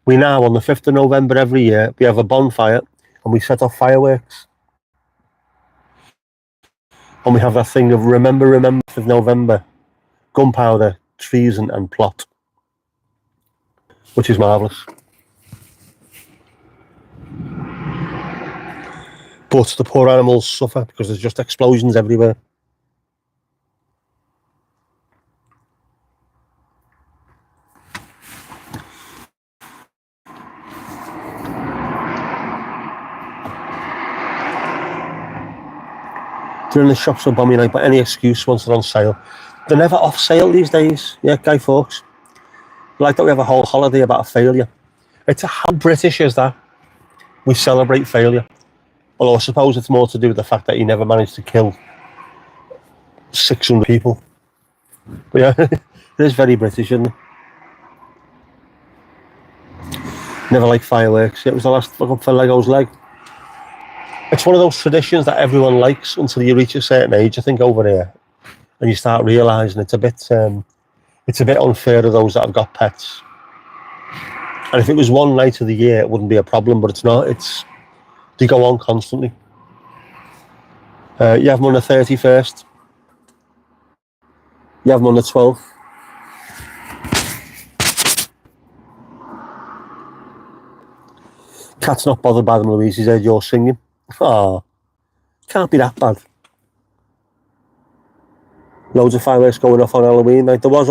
Speaker 1: we now, on the 5th of November every year, we have a bonfire and we set off fireworks. And we have that thing of remember 5th of November, gunpowder, treason and plot, which is marvellous. But the poor animals suffer because there's just explosions everywhere. They're in the shops for bombing night, but any excuse once they're on sale. They're never off sale these days. Yeah, Guy Fawkes. Like that we have a whole holiday about a failure. How British is that? We celebrate failure. Although I suppose it's more to do with the fact that he never managed to kill 600 people. But yeah, it is very British, isn't it? Never liked fireworks. It was the last look up for Lego's leg. It's one of those traditions that everyone likes until you reach a certain age, I think, over here. And you start realising it's a bit unfair to those that have got pets. And if it was one night of the year, it wouldn't be a problem, but it's not. They go on constantly. You have them on the 31st. You have them on the 12th. Cat's not bothered by them, Louise. He said, you're singing. Oh, can't be that bad. Loads of fireworks going off on Halloween night. There was,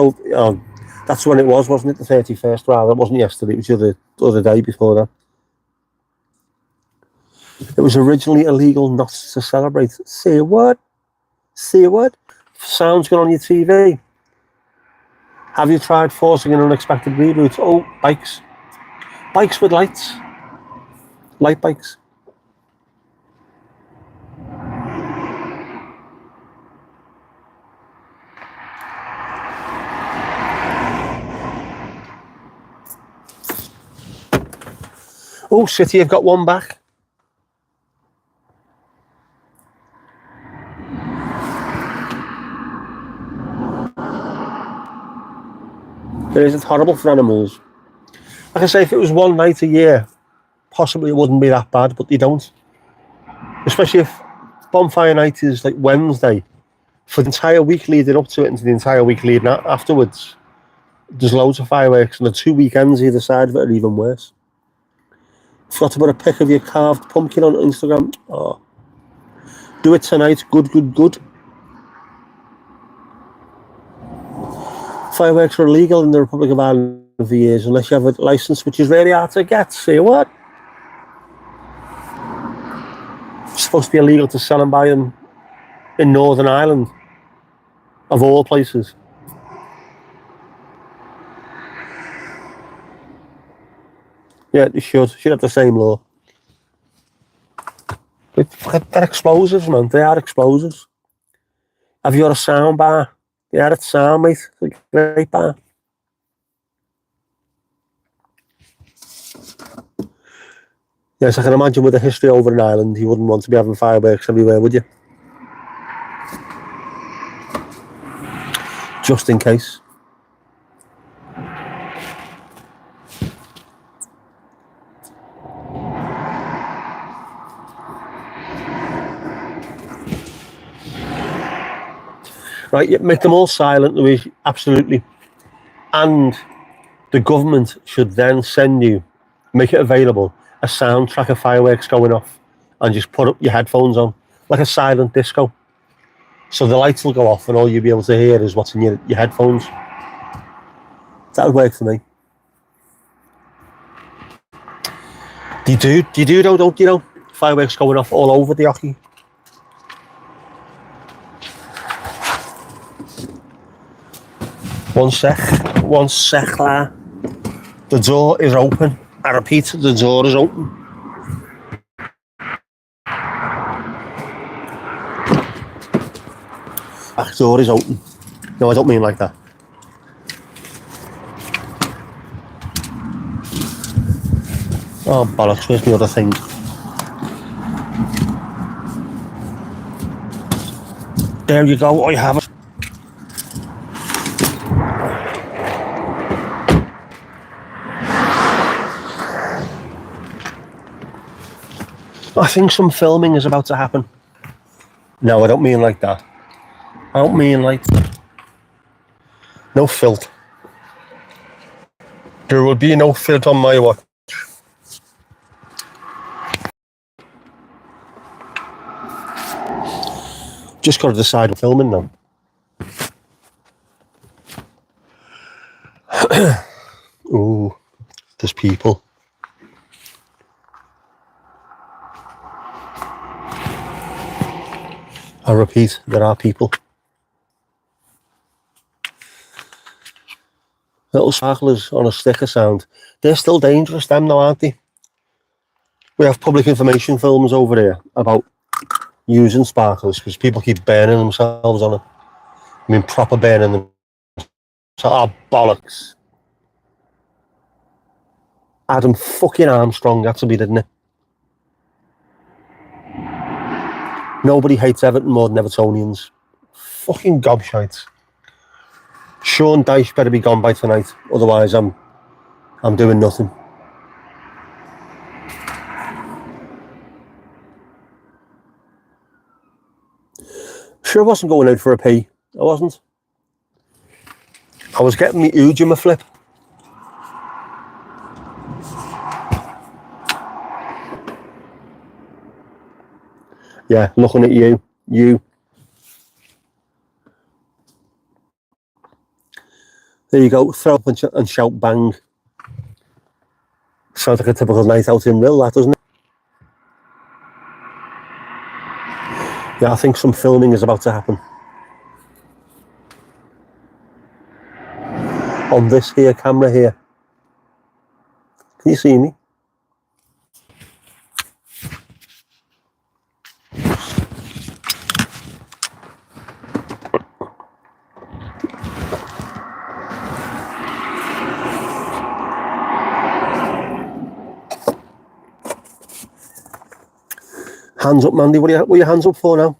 Speaker 1: that's when it was, wasn't it? The 31st, rather. It wasn't yesterday, it was the other day before that. It was originally illegal not to celebrate. Say what? Say what? Sounds good on your TV. Have you tried forcing an unexpected reboot? Oh, bikes. Bikes with lights. Light bikes. Oh, City have got one back. It isn't horrible for animals. Like I say, if it was one night a year, possibly it wouldn't be that bad, but they don't. Especially if bonfire night is like Wednesday. For the entire week leading up to it and the entire week leading afterwards, there's loads of fireworks, and the 2 weekends either side of it are even worse. Forgot to put a pic of your carved pumpkin on Instagram. Oh. Do it tonight. Good, good, good. Fireworks are illegal in the Republic of Ireland for years unless you have a licence, which is really hard to get. Say what? It's supposed to be illegal to sell and buy them in Northern Ireland, of all places. Yeah, they should. Should have the same law. They're explosives, man. They are explosives. Have you got a sound bar? Yeah, it's sound, mate. It's a great bar. Yes, I can imagine with the history over in Ireland, you wouldn't want to be having fireworks everywhere, would you? just in case. Right, you make them all silent, Louise, absolutely. And the government should then send you, make it available, a soundtrack of fireworks going off, and just put up your headphones on, like a silent disco. So the lights will go off and all you'll be able to hear is what's in your headphones. That would work for me. Do you do though, don't you know? Fireworks going off all over the hockey. One sec, la. The door is open. I repeat, the door is open. Back door is open. No, I don't mean like that. Oh, bollocks, where's the other thing? There you go, I have it. I think some filming is about to happen. No, I don't mean like that. I don't mean like... No filth. There will be no filth on my watch. Just got to decide I'm filming now. Ooh, there's people. I repeat, there are people. Little sparklers on a sticker sound. They're still dangerous, them now, aren't they? We have public information films over here about using sparklers because people keep burning themselves on it. I mean, proper burning them. Oh, bollocks. Adam fucking Armstrong had to be, didn't it? Nobody hates Everton more than Evertonians. Fucking gobshites. Sean Dyche better be gone by tonight, otherwise I'm doing nothing. Sure, I wasn't going out for a pee. I wasn't. I was getting me ooge in my flip. Yeah, looking at you. You. There you go. Throw up and shout bang. Sounds like a typical night out in Mill, that, doesn't it? Yeah, I think some filming is about to happen. On this here camera here. Can you see me? Hands up, Mandy. What are your hands up for now?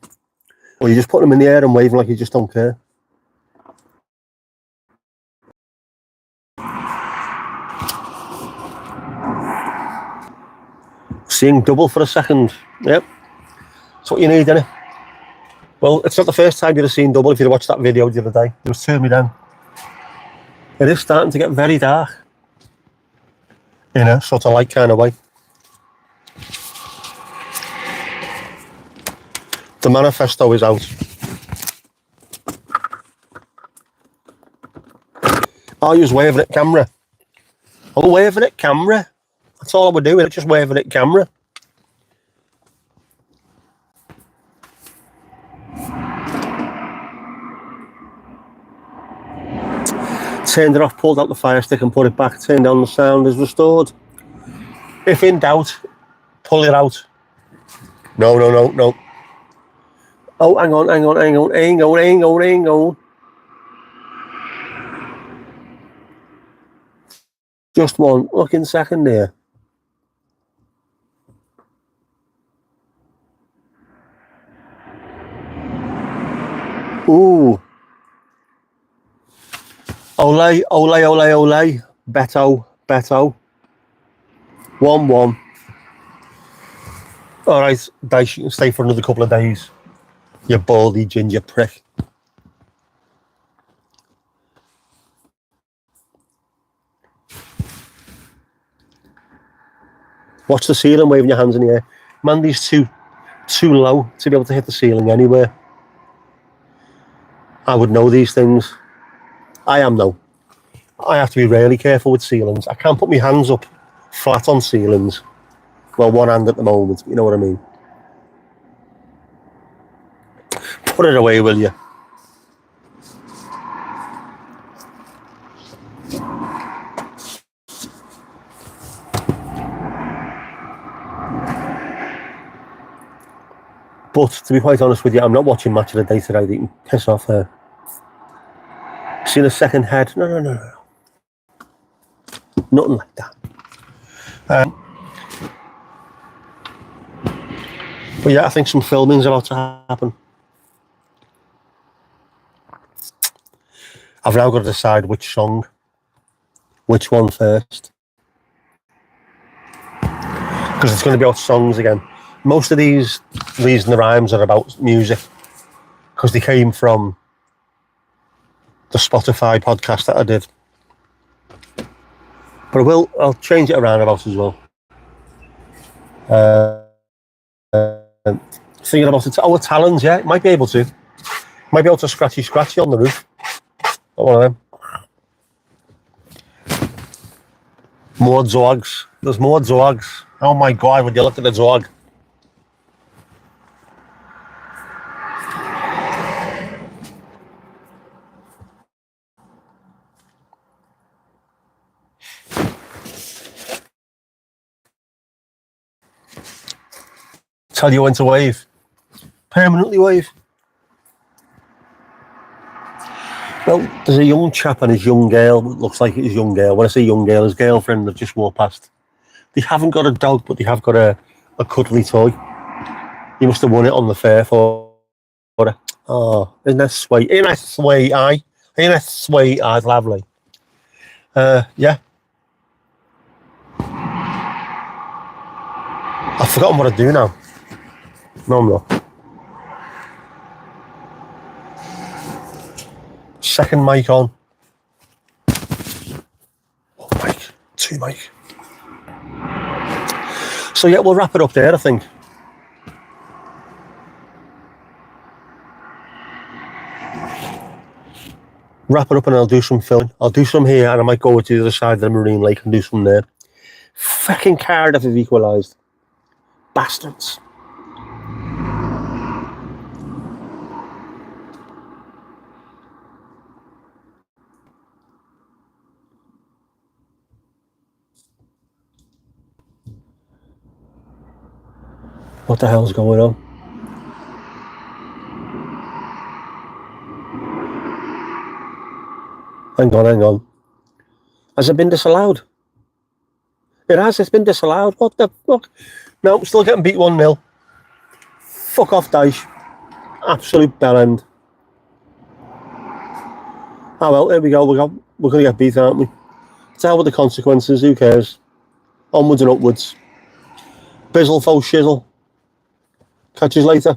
Speaker 1: Or you just putting them in the air and waving like you just don't care? Seeing double for a second. Yep. That's what you need, innit? Well, it's not the first time you'd have seen double if you'd watched that video the other day. It was turning me down. It is starting to get very dark. In a sort of light kind of way. The manifesto is out. Oh, you was waving at camera. Oh, waving at camera. That's all I was doing, just waving at camera. Turned it off, pulled out the fire stick and put it back, turned on the sound is restored. If in doubt, pull it out. No. Oh, hang on. Just one looking second there. Ooh. Ole, ole, ole, ole. Beto, Beto. 1-1. All right, Dice, you can stay for another couple of days. You baldy ginger prick. Watch the ceiling, waving your hands in the air. Mandy's too low to be able to hit the ceiling anywhere. I would know these things. I am though. I have to be really careful with ceilings. I can't put my hands up flat on ceilings. Well, one hand at the moment, you know what I mean. Put it away, will you? But to be quite honest with you, I'm not watching Match of the Day today. You can piss off there. Seen a second head? No. Nothing like that. But yeah, I think some filming's about to happen. I've now got to decide which one first. Because it's going to be about songs again. Most of these reason the rhymes are about music. Because they came from the Spotify podcast that I did. But I'll change it around about as well. Thinking about it. Oh, talons, yeah. Might be able to. Might be able to scratchy on the roof. Not one of them. More dogs. There's more dogs. Oh my God, would you look at the dog? Tell you when to wave. Permanently wave. Well, there's a young chap and his young girl. Looks like his young girl. When I say young girl, his girlfriend have just walked past. They haven't got a dog, but they have got a cuddly toy. He must have won it on the fair for it. Oh, isn't that sweet? Isn't that sweet, aye? Ain't that sweet, aye? Lovely. Yeah. I've forgotten what I do now. No, I'm not. Second mic on. Oh, mic. 2 mic. So yeah, we'll wrap it up there, I think. Wrap it up and I'll do some filming. I'll do some here and I might go to the other side of the marine lake and do some there. Fucking Cardiff have equalised. Bastards. What the hell's going on? Hang on. Has it been disallowed? It has, it's been disallowed. What the fuck? No, I'm still getting beat 1-0. Fuck off, Dice. Absolute bellend. Oh well, there we go. We're going to get beat, aren't we? To hell with the consequences, who cares? Onwards and upwards. Bizzle, faux shizzle. Catch you later.